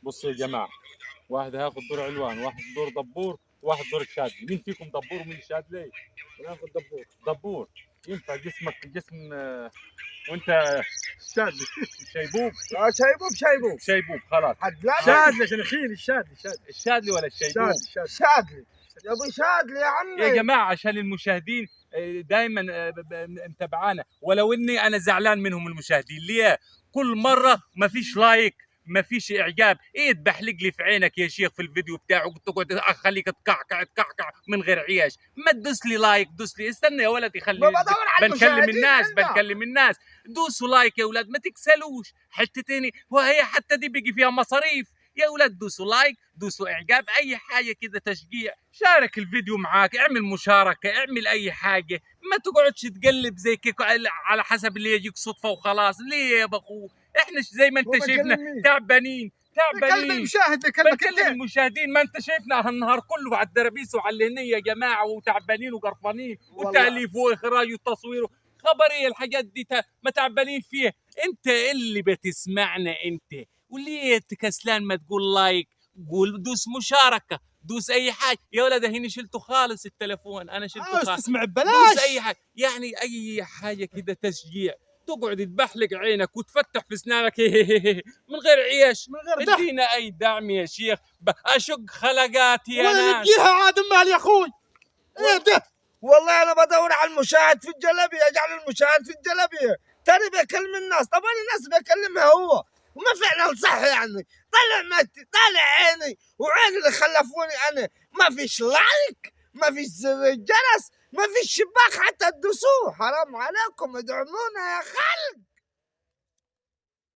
بصوا يا جماعه، واحد هياخد دور علوان، واحد دور دبور، واحد دور الشاذلي. مين فيكم دبور ومين الشاذلي؟ ناخذ دبور. دبور. ينفع جسمك جسم وانت شاذلي. شيبوب. شيبوب. شيبوب خلاص. حد لا شاذلي عشان اخيل الشادلي. الشاذلي ولا الشيبوب؟ شادلي يا ابو شادلي يا عمي. يا جماعه عشان المشاهدين دائما متابعانا، ولو اني انا زعلان منهم المشاهدين. ليه كل مره ما فيش لايك، ما فيش اعجاب؟ ايه تبحلق لي في عينك يا شيخ في الفيديو بتاعك تقعد اخليك تكعكع من غير عياش؟ ما تدوس لي لايك، دوس لي. استنى يا ولدي، خلي بنكلم الناس. دوسوا لايك يا ولاد، ما تكسلوش حتتين، وهي حتى دي بيجي فيها مصاريف يا ولاد. دوسوا لايك، دوسوا اعجاب، اي حاجه كده تشجيع. شارك الفيديو معاك، اعمل مشاركه، اعمل اي حاجه. ما تقعدش تقلب زي كيك على حسب اللي يجيك صدفه وخلاص. ليه يا بخو؟ احنا زي ما انت شايفنا تعبانين. بكلم المشاهد، بكلم المشاهدين. ما انت شايفنا هالنهار كله على الدرابيس وعلى الهنيه يا جماعه، وتعبانين وقرفانين، وتاليف واخراج وتصوير. خبر ايه الحاجات دي ما تعبانين فيها؟ انت اللي بتسمعنا انت، وليه كسلان ما تقول لايك؟ قول دوس مشاركه، دوس اي حاجه يا ولد. هيني شلته خالص التليفون، انا شلته خالص. تسمع ببلاش. دوس اي حاجه، يعني اي حاجه كده تشجيع. تقعد تبحلق عينك وتفتح في اسنانك من غير عيش، من غير دعم. ادينا اي دعم يا شيخ. اشق خلقاتي يا ولا ناس. نديها عاد مال يا اخوي. ايه ده؟ والله انا بدور على المشاهد في الجلبيه، اجعل المشاهد في الجلبيه. تاني بكلم الناس، طبعا الناس بكلمها هو، وما فعلا صح يعني. طالع عيني وعين اللي خلفوني انا. ما فيش لايك، ما فيش زر الجرس، ما فيش شباك حتى تدوسوه. حرام عليكم، ادعمونا يا خلق.